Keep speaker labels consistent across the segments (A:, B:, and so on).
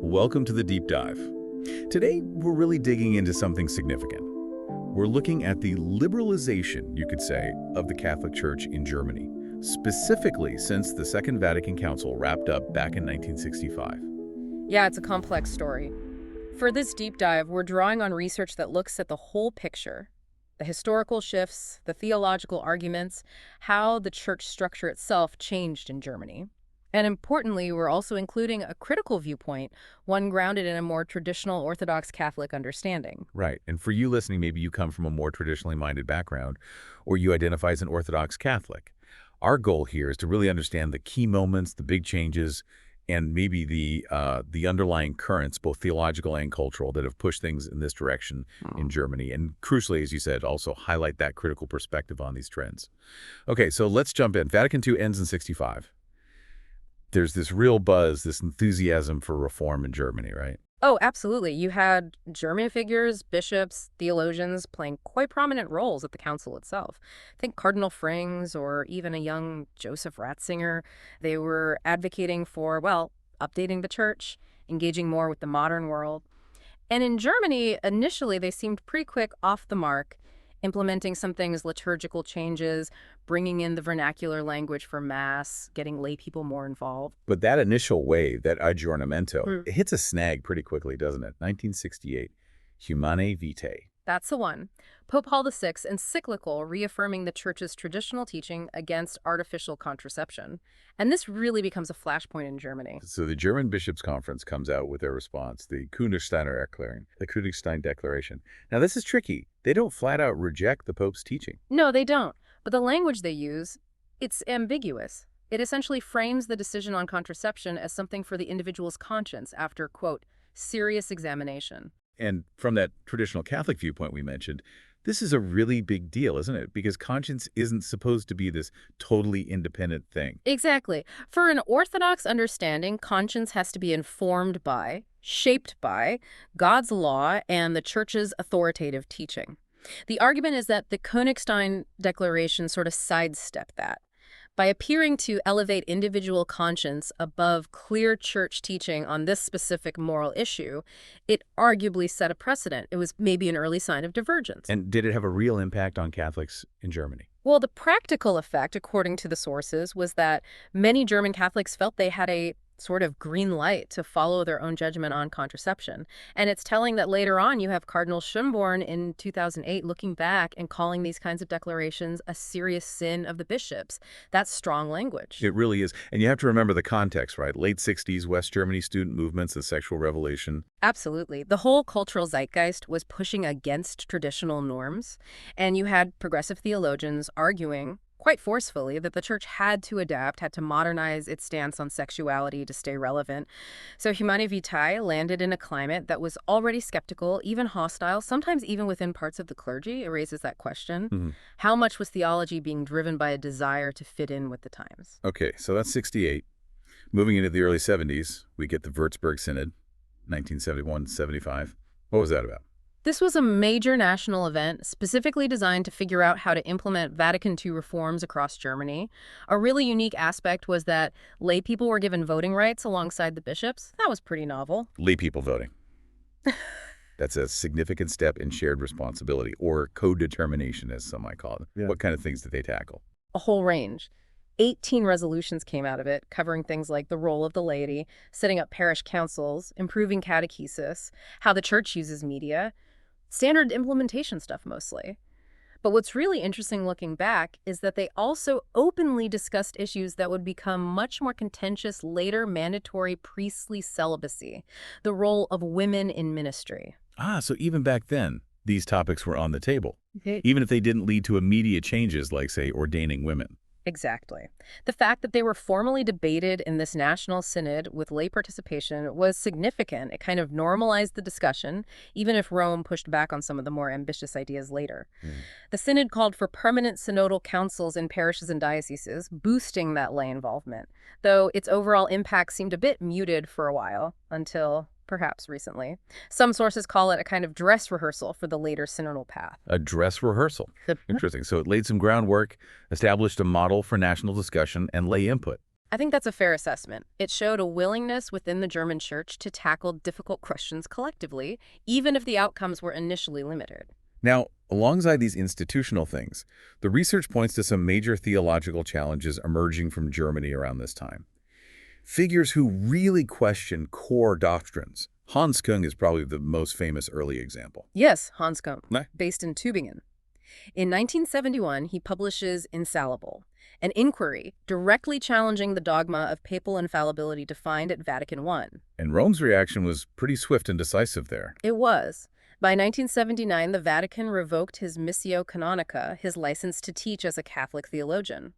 A: Welcome to the Deep Dive. Today, we're really digging into something significant. We're looking at the liberalization, you could say, of the Catholic Church in Germany, specifically since the Second Vatican Council wrapped up back in 1965.
B: Yeah, it's a complex story. For this deep dive, we're drawing on research that looks at the whole picture, the historical shifts, the theological arguments, how the church structure itself changed in Germany. And importantly, we're also including a critical viewpoint, one grounded in a more traditional Orthodox Catholic understanding.
A: Right, and for you listening, maybe you come from a more traditionally minded background, or you identify as an Orthodox Catholic. Our goal here is to really understand the key moments, the big changes, and maybe the underlying currents, both theological and cultural, that have pushed things in this direction in Germany. And crucially, as you said, also highlight that critical perspective on these trends. Okay, so let's jump in. Vatican II ends in 65. There's this real buzz, this enthusiasm for reform in Germany, right?
B: Oh, absolutely. You had German figures, bishops, theologians playing quite prominent roles at the council itself. Think Cardinal Frings or even a young Joseph Ratzinger. They were advocating for, well, updating the church, engaging more with the modern world. And in Germany, initially, they seemed pretty quick off the mark, implementing some things, liturgical changes, bringing in the vernacular language for Mass, getting lay people more involved.
A: But that initial wave, that aggiornamento, it hits a snag pretty quickly, doesn't it? 1968, Humanae Vitae.
B: That's the one. Pope Paul VI's encyclical reaffirming the Church's traditional teaching against artificial contraception. And this really becomes a flashpoint in Germany.
A: So the German Bishops' Conference comes out with their response, the Königstein Declaration. Now, this is tricky. They don't flat out reject the Pope's teaching.
B: No, they don't. But the language they use, it's ambiguous. It essentially frames the decision on contraception as something for the individual's conscience after, quote, serious examination.
A: And from that traditional Catholic viewpoint we mentioned, this is a really big deal, isn't it? Because conscience isn't supposed to be this totally independent thing.
B: Exactly. For an Orthodox understanding, conscience has to be informed by, shaped by, God's law and the Church's authoritative teaching. The argument is that the Königstein Declaration sort of sidestepped that. By appearing to elevate individual conscience above clear church teaching on this specific moral issue, it arguably set a precedent. It was maybe an early sign of divergence.
A: And did it have a real impact on Catholics in Germany?
B: Well, the practical effect, according to the sources, was that many German Catholics felt they had a sort of green light to follow their own judgment on contraception. And it's telling that later on you have Cardinal Schönborn in 2008 looking back and calling these kinds of declarations a serious sin of the bishops. That's strong language.
A: It really is. And you have to remember the context, right? Late 60s, West Germany student movements and sexual revelation.
B: Absolutely. The whole cultural zeitgeist was pushing against traditional norms. And you had progressive theologians arguing quite forcefully that the church had to adapt, had to modernize its stance on sexuality to stay relevant. So Humanae Vitae landed in a climate that was already skeptical, even hostile, sometimes even within parts of the clergy. It raises that question. How much was theology being driven by a desire to fit in with the times?
A: Okay, so that's 68. Moving into the early 70s, we get the Würzburg Synod, 1971-75. What was that about?
B: This was a major national event specifically designed to figure out how to implement Vatican II reforms across Germany. A really unique aspect was that lay people were given voting rights alongside the bishops. That was pretty novel.
A: Lay people voting. That's a significant step in shared responsibility, or co-determination, as some might call it. Yeah. What kind of things did they tackle?
B: A whole range. 18 resolutions came out of it, covering things like the role of the laity, setting up parish councils, improving catechesis, how the church uses media, standard implementation stuff mostly. But what's really interesting looking back is that they also openly discussed issues that would become much more contentious later: mandatory priestly celibacy, the role of women in ministry.
A: So even back then, these topics were on the table, even if they didn't lead to immediate changes like, say, ordaining women.
B: Exactly. The fact that they were formally debated in this national synod with lay participation was significant. It kind of normalized the discussion, even if Rome pushed back on some of the more ambitious ideas later. The synod called for permanent synodal councils in parishes and dioceses, boosting that lay involvement, though its overall impact seemed a bit muted for a while, until perhaps recently. Some sources call it a kind of dress rehearsal for the later Synodal Path.
A: A dress rehearsal. Interesting. So it laid some groundwork, established a model for national discussion and lay input.
B: I think that's a fair assessment. It showed a willingness within the German church to tackle difficult questions collectively, even if the outcomes were initially limited.
A: Now, alongside these institutional things, the research points to some major theological challenges emerging from Germany around this time. Figures who really question core doctrines. Hans Küng is probably the most famous early example.
B: Yes, Hans Küng,
A: Ne?
B: based in Tübingen. In 1971, he publishes Infallible, an inquiry directly challenging the dogma of papal infallibility defined at Vatican I.
A: And Rome's reaction was pretty swift and decisive there.
B: It was. By 1979, the Vatican revoked his missio canonica, his license to teach as a Catholic theologian.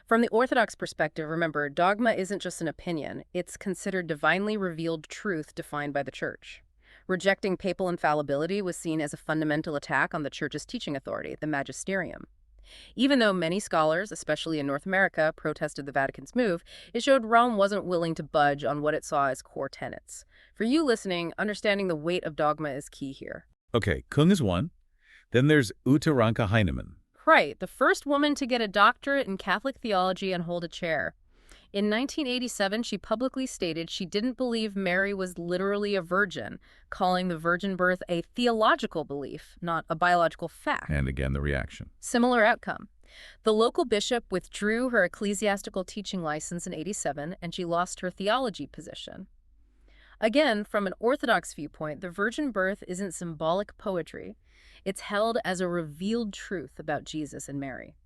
B: From the Orthodox perspective, remember, dogma isn't just an opinion. It's considered divinely revealed truth defined by the Church. Rejecting papal infallibility was seen as a fundamental attack on the Church's teaching authority, the magisterium. Even though many scholars, especially in North America, protested the Vatican's move, it showed Rome wasn't willing to budge on what it saw as core tenets. For you listening, understanding the weight of dogma is key here.
A: Okay, Küng is one. Then there's Ute Ranke Heinemann.
B: Right, the first woman to get a doctorate in Catholic theology and hold a chair. In 1987, she publicly stated she didn't believe Mary was literally a virgin, calling the virgin birth a theological belief, not a biological fact.
A: And again, the reaction.
B: Similar outcome. The local bishop withdrew her ecclesiastical teaching license in 87, and she lost her theology position. Again, from an Orthodox viewpoint, the virgin birth isn't symbolic poetry. It's held as a revealed truth about Jesus and Mary.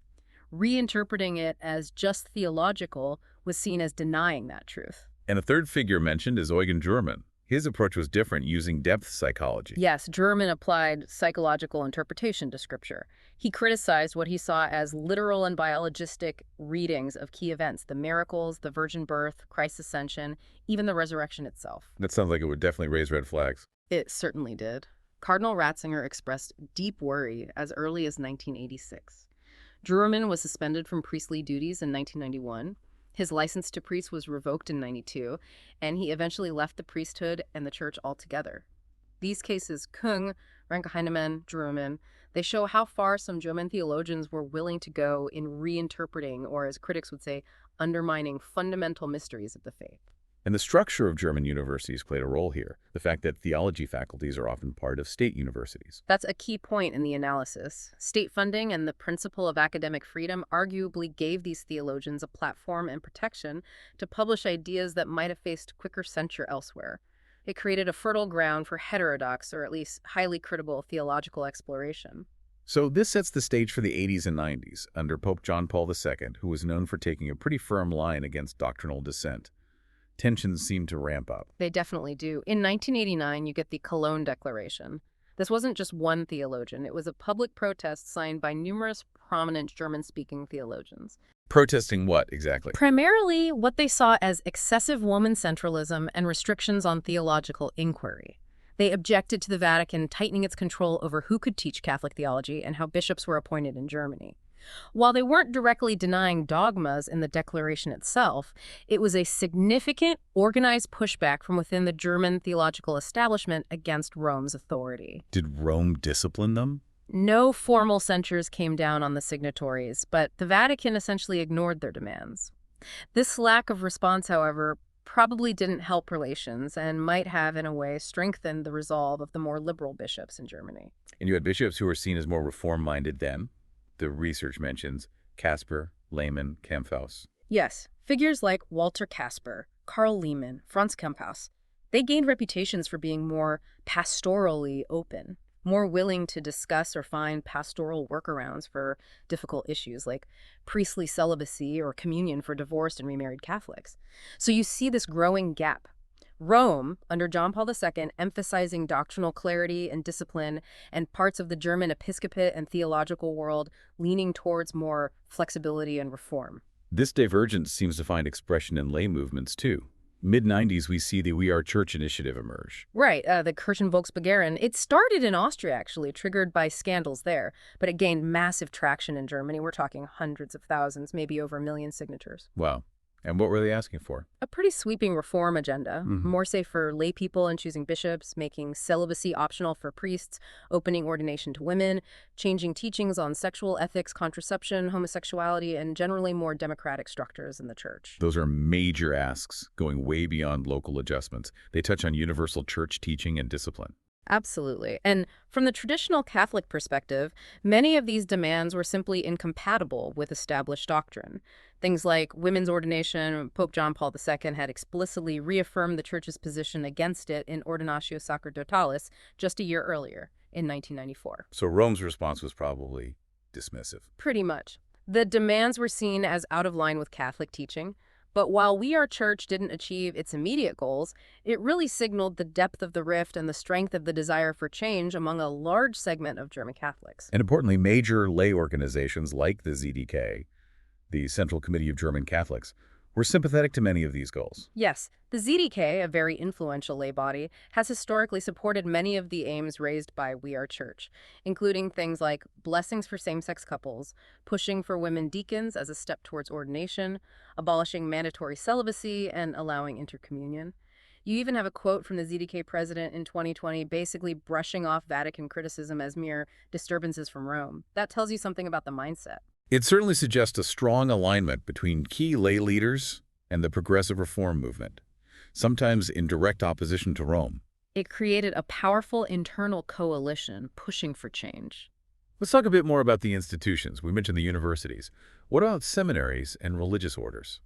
B: Reinterpreting it as just theological was seen as denying that truth.
A: And a third figure mentioned is Eugen German. His approach was different, using depth psychology.
B: Yes, German applied psychological interpretation to Scripture. He criticized what he saw as literal and biologistic readings of key events, the miracles, the virgin birth, Christ's ascension, even the resurrection itself.
A: That sounds like it would definitely raise red flags.
B: It certainly did. Cardinal Ratzinger expressed deep worry as early as 1986. German was suspended from priestly duties in 1991. His license to priest was revoked in 92, and he eventually left the priesthood and the church altogether. These cases, Küng, Ranke Heinemann, German, they show how far some German theologians were willing to go in reinterpreting, or as critics would say, undermining fundamental mysteries of the faith.
A: And the structure of German universities played a role here. The fact that theology faculties are often part of state universities.
B: That's a key point in the analysis. State funding and the principle of academic freedom arguably gave these theologians a platform and protection to publish ideas that might have faced quicker censure elsewhere. It created a fertile ground for heterodox, or at least highly critical, theological exploration.
A: So this sets the stage for the 80s and 90s under Pope John Paul II, who was known for taking a pretty firm line against doctrinal dissent. Tensions seem to ramp up.
B: They definitely do. In 1989, you get the Königstein Declaration. This wasn't just one theologian. It was a public protest signed by numerous prominent German-speaking theologians.
A: Protesting what, exactly?
B: Primarily what they saw as excessive woman centralism and restrictions on theological inquiry. They objected to the Vatican tightening its control over who could teach Catholic theology and how bishops were appointed in Germany. While they weren't directly denying dogmas in the declaration itself, it was a significant, organized pushback from within the German theological establishment against Rome's authority.
A: Did Rome discipline them?
B: No formal censures came down on the signatories, but the Vatican essentially ignored their demands. This lack of response, however, probably didn't help relations and might have, in a way, strengthened the resolve of the more liberal bishops in Germany.
A: And you had bishops who were seen as more reform-minded then. The research mentions Casper, Lehmann, Camphaus.
B: Yes, figures like Walter Casper, Karl Lehmann, Franz Camphaus, they gained reputations for being more pastorally open, more willing to discuss or find pastoral workarounds for difficult issues like priestly celibacy or communion for divorced and remarried Catholics. So you see this growing gap. Rome, under John Paul II, emphasizing doctrinal clarity and discipline, and parts of the German episcopate and theological world leaning towards more flexibility and reform.
A: This divergence seems to find expression in lay movements, too. Mid-90s, we see the We Are Church initiative emerge.
B: Right, the Kirchenvolksbegehren. It started in Austria, actually, triggered by scandals there, but it gained massive traction in Germany. We're talking hundreds of thousands, maybe over 1 million signatures.
A: Wow. And what were they asking for?
B: A pretty sweeping reform agenda,
A: Hmm.
B: more say for lay people in choosing bishops, making celibacy optional for priests, opening ordination to women, changing teachings on sexual ethics, contraception, homosexuality, and generally more democratic structures in the church.
A: Those are major asks, going way beyond local adjustments. They touch on universal church teaching and discipline.
B: Absolutely. And from the traditional Catholic perspective, many of these demands were simply incompatible with established doctrine. Things like women's ordination, Pope John Paul II had explicitly reaffirmed the Church's position against it in Ordinatio Sacerdotalis just a year earlier, in 1994.
A: So Rome's response was probably dismissive.
B: Pretty much. The demands were seen as out of line with Catholic teaching. But while We Our Church didn't achieve its immediate goals, it really signaled the depth of the rift and the strength of the desire for change among a large segment of German Catholics.
A: And importantly, major lay organizations like the ZDK, the Central Committee of German Catholics, were sympathetic to many of these goals.
B: Yes, the ZDK, a very influential lay body, has historically supported many of the aims raised by We Are Church, including things like blessings for same-sex couples, pushing for women deacons as a step towards ordination, abolishing mandatory celibacy, and allowing intercommunion. You even have a quote from the ZDK president in 2020 basically brushing off Vatican criticism as mere disturbances from Rome. That tells you something about the mindset.
A: It certainly suggests a strong alignment between key lay leaders and the progressive reform movement, sometimes in direct opposition to Rome.
B: It created a powerful internal coalition pushing for change.
A: Let's talk a bit more about the institutions. We mentioned the universities. What about seminaries and religious orders?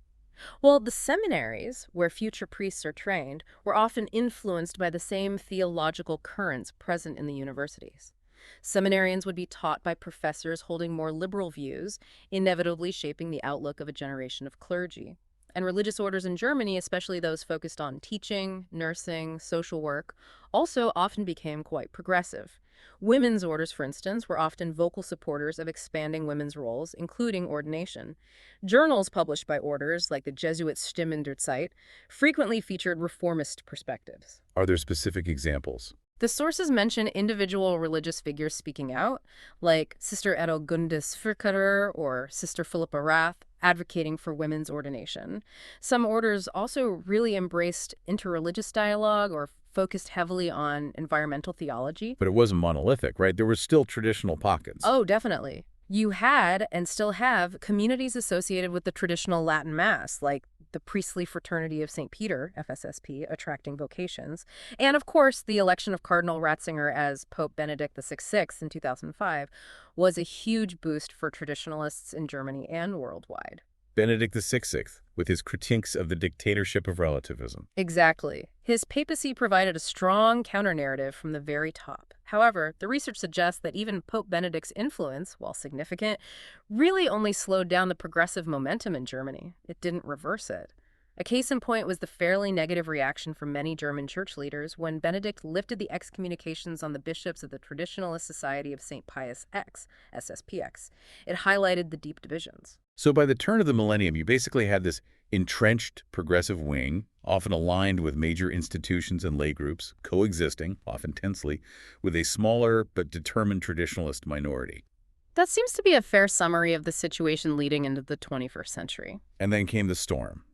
B: Well, the seminaries, where future priests are trained, were often influenced by the same theological currents present in the universities. Seminarians would be taught by professors holding more liberal views, inevitably shaping the outlook of a generation of clergy. And religious orders in Germany, especially those focused on teaching, nursing, social work, also often became quite progressive. Women's orders, for instance, were often vocal supporters of expanding women's roles, including ordination. Journals published by orders, like the Jesuit Stimme in der Zeit, frequently featured reformist perspectives.
A: Are there specific examples?
B: The sources mention individual religious figures speaking out, like Sister Edogundis Fürkerer or Sister Philippa Rath, advocating for women's ordination. Some orders also really embraced interreligious dialogue or focused heavily on environmental theology.
A: But it wasn't monolithic, right? There were still traditional pockets.
B: Oh, definitely. You had and still have communities associated with the traditional Latin Mass, like the Priestly Fraternity of St. Peter, FSSP, attracting vocations. And of course, the election of Cardinal Ratzinger as Pope Benedict XVI in 2005 was a huge boost for traditionalists in Germany and worldwide.
A: Benedict XVI, with his critiques of the dictatorship of relativism.
B: Exactly. His papacy provided a strong counter-narrative from the very top. However, the research suggests that even Pope Benedict's influence, while significant, really only slowed down the progressive momentum in Germany. It didn't reverse it. A case in point was the fairly negative reaction from many German church leaders when Benedict lifted the excommunications on the bishops of the Traditionalist Society of St. Pius X, SSPX. It highlighted the deep divisions.
A: So by the turn of the millennium, you basically had this entrenched progressive wing, often aligned with major institutions and lay groups, coexisting, often tensely, with a smaller but determined traditionalist minority.
B: That seems to be a fair summary of the situation leading into the 21st century.
A: And then came the storm,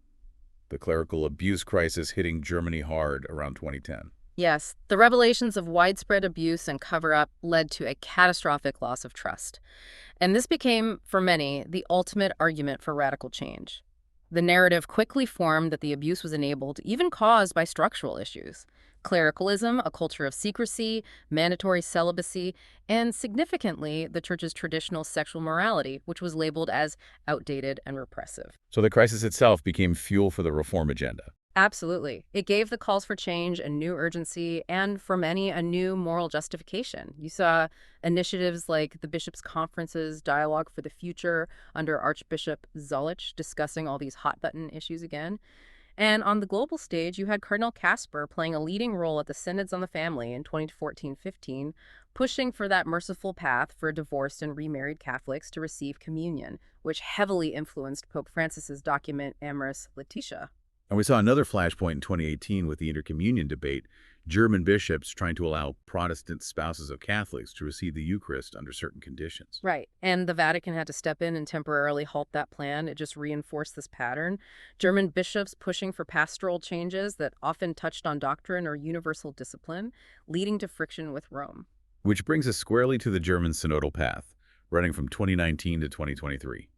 A: the clerical abuse crisis hitting Germany hard around 2010.
B: Yes, the revelations of widespread abuse and cover-up led to a catastrophic loss of trust. And this became, for many, the ultimate argument for radical change. The narrative quickly formed that the abuse was enabled, even caused by structural issues. Clericalism, a culture of secrecy, mandatory celibacy, and significantly, the Church's traditional sexual morality, which was labeled as outdated and repressive.
A: So the crisis itself became fuel for the reform agenda.
B: Absolutely. It gave the calls for change a new urgency and, for many, a new moral justification. You saw initiatives like the Bishops' Conference's Dialogue for the Future under Archbishop Zolich discussing all these hot-button issues again. And on the global stage, you had Cardinal Kasper playing a leading role at the Synods on the Family in 2014-15, pushing for that merciful path for divorced and remarried Catholics to receive communion, which heavily influenced Pope Francis's document Amoris Laetitia.
A: And we saw another flashpoint in 2018 with the intercommunion debate, German bishops trying to allow Protestant spouses of Catholics to receive the Eucharist under certain conditions.
B: Right. And the Vatican had to step in and temporarily halt that plan. It just reinforced this pattern. German bishops pushing for pastoral changes that often touched on doctrine or universal discipline, leading to friction with Rome.
A: Which brings us squarely to the German Synodal Path, running from 2019 to 2023.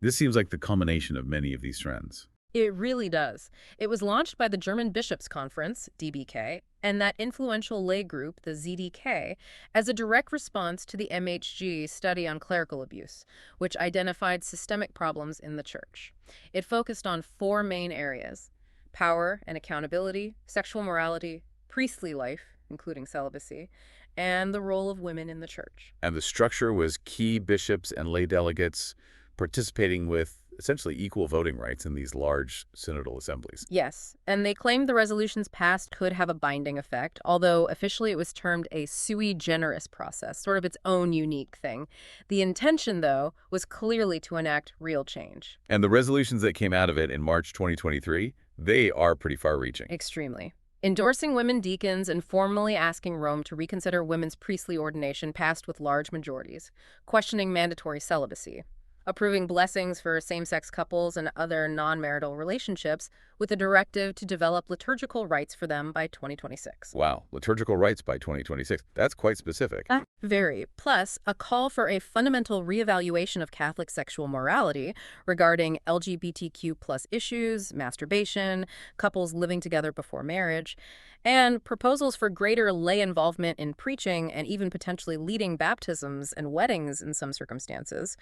A: This seems like the culmination of many of these trends.
B: It really does. It was launched by the German Bishops' Conference, DBK, and that influential lay group, the ZDK, as a direct response to the MHG study on clerical abuse, which identified systemic problems in the Church. It focused on four main areas: power and accountability, sexual morality, priestly life, including celibacy, and the role of women in the Church.
A: And the structure was key bishops and lay delegates participating with essentially equal voting rights in these large synodal assemblies.
B: Yes, and they claimed the resolutions passed could have a binding effect, although officially it was termed a sui generis process, sort of its own unique thing. The intention, though, was clearly to enact real change.
A: And the resolutions that came out of it in March 2023, they are pretty far-reaching.
B: Extremely. Endorsing women deacons and formally asking Rome to reconsider women's priestly ordination passed with large majorities, questioning mandatory celibacy, approving blessings for same-sex couples and other non-marital relationships, with a directive to develop liturgical rites for them by 2026.
A: Wow, liturgical rites by 2026. That's quite specific.
B: Very. Plus, a call for a fundamental reevaluation of Catholic sexual morality regarding LGBTQ plus issues, masturbation, couples living together before marriage, and proposals for greater lay involvement in preaching and even potentially leading baptisms and weddings in some circumstances.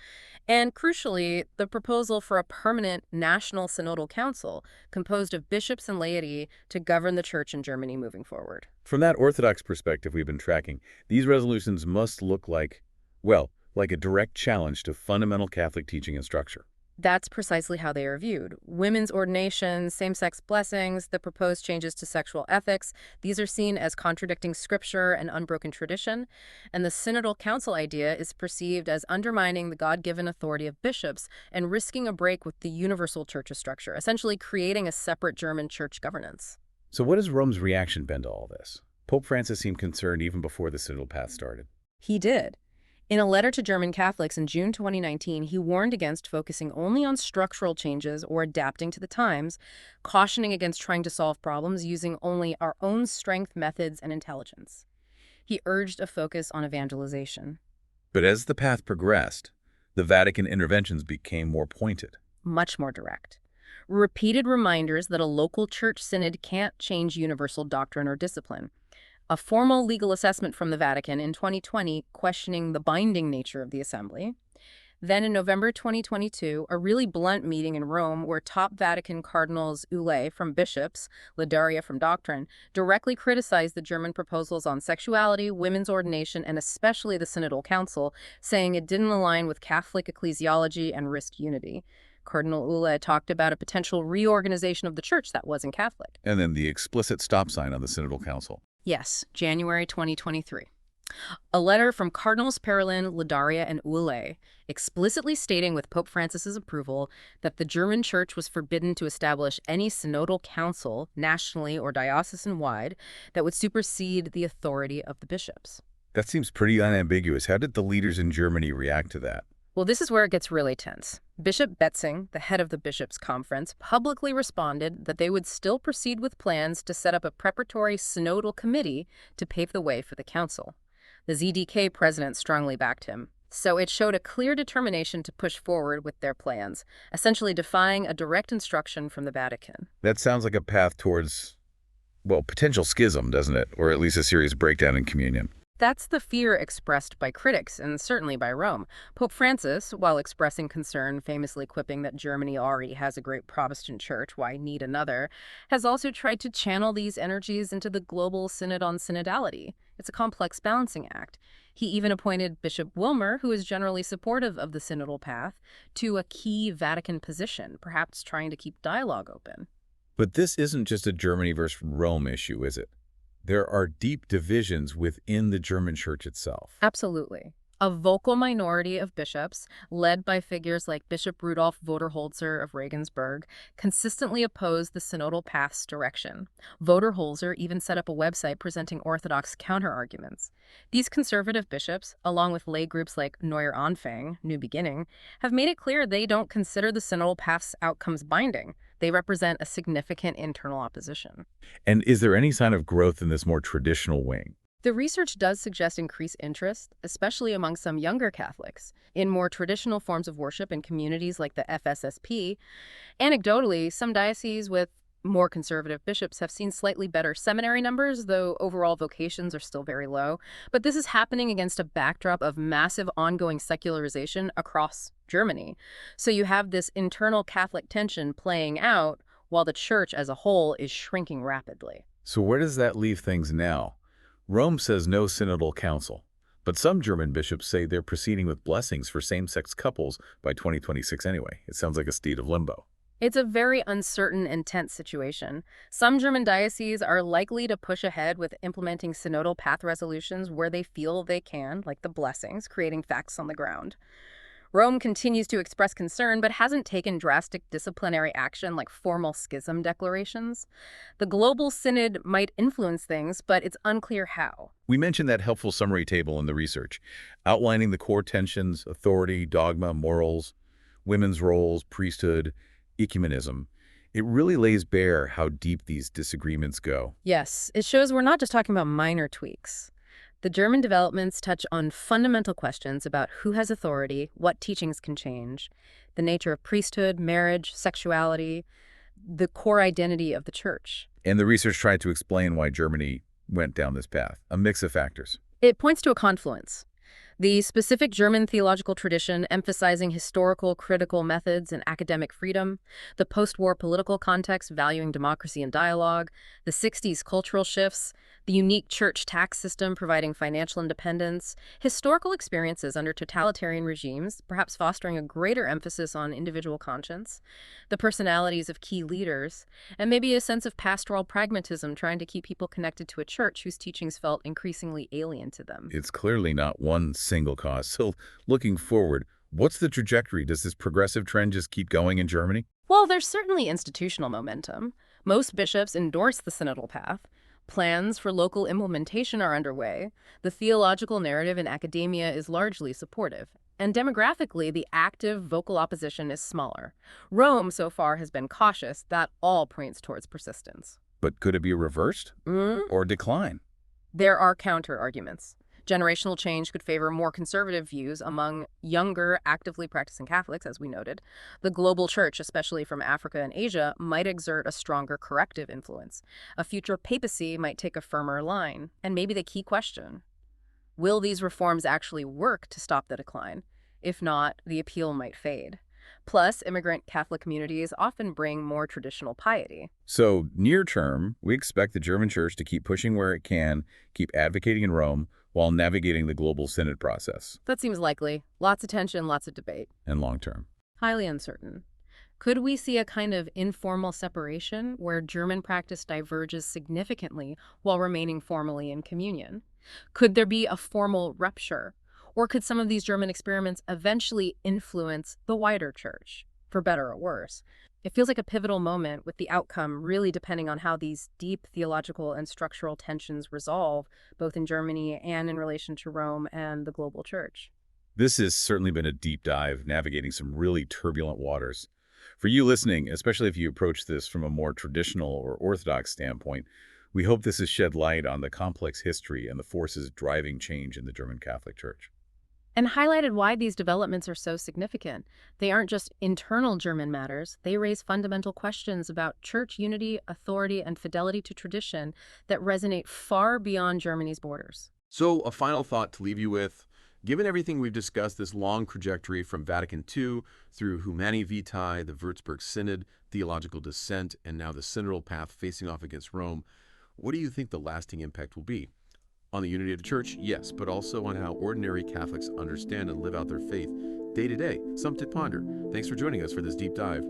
B: And crucially, the proposal for a permanent national synodal council composed of bishops and laity to govern the Church in Germany moving forward.
A: From that Orthodox perspective we've been tracking, these resolutions must look like, well, like a direct challenge to fundamental Catholic teaching and structure.
B: That's precisely how they are viewed. Women's ordination, same-sex blessings, the proposed changes to sexual ethics, these are seen as contradicting scripture and unbroken tradition, and the synodal council idea is perceived as undermining the God-given authority of bishops and risking a break with the universal church structure, essentially creating a separate German church governance.
A: So what has Rome's reaction been to all this? Pope Francis seemed concerned even before the Synodal Path started.
B: He did. In a letter to German Catholics in June 2019, he warned against focusing only on structural changes or adapting to the times, cautioning against trying to solve problems using only our own strength, methods, and intelligence. He urged a focus on evangelization.
A: But as the path progressed, the Vatican interventions became more pointed.
B: Much more direct. Repeated reminders that a local church synod can't change universal doctrine or discipline. A formal legal assessment from the Vatican in 2020 questioning the binding nature of the assembly. Then in November 2022, a really blunt meeting in Rome where top Vatican cardinals Ulay from bishops, Ladaria from doctrine, directly criticized the German proposals on sexuality, women's ordination, and especially the Synodal Council, saying it didn't align with Catholic ecclesiology and risked unity. Cardinal Ulay talked about a potential reorganization of the church that wasn't Catholic.
A: And then the explicit stop sign on the Synodal Council.
B: Yes, January 2023. A letter from Cardinals Parolin, Ladaria, and Ulay explicitly stating with Pope Francis's approval that the German Church was forbidden to establish any synodal council, nationally or diocesan-wide, that would supersede the authority of the bishops.
A: That seems pretty unambiguous. How did the leaders in Germany react to that?
B: Well, this is where it gets really tense. Bishop Betzing, the head of the Bishops' Conference, publicly responded that they would still proceed with plans to set up a preparatory synodal committee to pave the way for the council. The ZDK president strongly backed him. So it showed a clear determination to push forward with their plans, essentially defying a direct instruction from the Vatican.
A: That sounds like a path towards, well, potential schism, doesn't it? Or at least a serious breakdown in communion.
B: That's the fear expressed by critics, and certainly by Rome. Pope Francis, while expressing concern, famously quipping that Germany already has a great Protestant church, why need another, has also tried to channel these energies into the global synod on synodality. It's a complex balancing act. He even appointed Bishop Wilmer, who is generally supportive of the synodal path, to a key Vatican position, perhaps trying to keep dialogue open.
A: But this isn't just a Germany versus Rome issue, is it? There are deep divisions within the German church itself.
B: Absolutely. A vocal minority of bishops, led by figures like Bishop Rudolf Voderholzer of Regensburg, consistently opposed the Synodal Path's direction. Voderholzer even set up a website presenting Orthodox counterarguments. These conservative bishops, along with lay groups like Neuer Anfang, New Beginning, have made it clear they don't consider the Synodal Path's outcomes binding. They represent a significant internal opposition.
A: And is there any sign of growth in this more traditional wing?
B: The research does suggest increased interest, especially among some younger Catholics, in more traditional forms of worship in communities like the FSSP. Anecdotally, some dioceses with more conservative bishops have seen slightly better seminary numbers, though overall vocations are still very low. But this is happening against a backdrop of massive ongoing secularization across Germany. So you have this internal Catholic tension playing out while the church as a whole is shrinking rapidly.
A: So where does that leave things now? Rome says no synodal council, but some German bishops say they're proceeding with blessings for same-sex couples by 2026 anyway. It sounds like a state of limbo.
B: It's a very uncertain and tense situation. Some German dioceses are likely to push ahead with implementing synodal path resolutions where they feel they can, like the blessings, creating facts on the ground. Rome continues to express concern, but hasn't taken drastic disciplinary action like formal schism declarations. The global synod might influence things, but it's unclear how.
A: We mentioned that helpful summary table in the research, outlining the core tensions, authority, dogma, morals, women's roles, priesthood, ecumenism. It really lays bare how deep these disagreements go.
B: Yes, it shows we're not just talking about minor tweaks. The German developments touch on fundamental questions about who has authority, what teachings can change, the nature of priesthood, marriage, sexuality, the core identity of the church.
A: And the research tried to explain why Germany went down this path, a mix of factors.
B: It points to a confluence. The specific German theological tradition emphasizing historical critical methods and academic freedom, the post-war political context valuing democracy and dialogue, the 60s cultural shifts, the unique church tax system providing financial independence, historical experiences under totalitarian regimes, perhaps fostering a greater emphasis on individual conscience, the personalities of key leaders, and maybe a sense of pastoral pragmatism trying to keep people connected to a church whose teachings felt increasingly alien to them.
A: It's clearly not one single cause. So looking forward, what's the trajectory? Does this progressive trend just keep going in Germany?
B: Well, there's certainly institutional momentum. Most bishops endorse the synodal path. Plans for local implementation are underway. The theological narrative in academia is largely supportive. And demographically, the active vocal opposition is smaller. Rome, so far, has been cautious. That all points towards persistence.
A: But could it be reversed or decline?
B: There are counter-arguments. Generational change could favor more conservative views among younger, actively practicing Catholics, as we noted. The global church, especially from Africa and Asia, might exert a stronger corrective influence. A future papacy might take a firmer line. And maybe the key question, will these reforms actually work to stop the decline? If not, the appeal might fade. Plus, immigrant Catholic communities often bring more traditional piety.
A: So near term, we expect the German church to keep pushing where it can, keep advocating in Rome, while navigating the global synod process.
B: That seems likely. Lots of tension, lots of debate.
A: And long term.
B: Highly uncertain. Could we see a kind of informal separation where German practice diverges significantly while remaining formally in communion? Could there be a formal rupture? Or could some of these German experiments eventually influence the wider church, for better or worse? It feels like a pivotal moment, with the outcome really depending on how these deep theological and structural tensions resolve, both in Germany and in relation to Rome and the global church.
A: This has certainly been a deep dive, navigating some really turbulent waters. For you listening, especially if you approach this from a more traditional or orthodox standpoint, we hope this has shed light on the complex history and the forces driving change in the German Catholic Church.
B: And highlighted why these developments are so significant. They aren't just internal German matters. They raise fundamental questions about church unity, authority, and fidelity to tradition that resonate far beyond Germany's borders.
C: So, a final thought to leave you with. Given everything we've discussed, this long trajectory from Vatican II through Humani Vitae, the Würzburg Synod, theological dissent, and now the Synodal Path facing off against Rome, what do you think the lasting impact will be? On the unity of the Church, yes, but also on how ordinary Catholics understand and live out their faith day to day. Something to ponder. Thanks for joining us for this deep dive.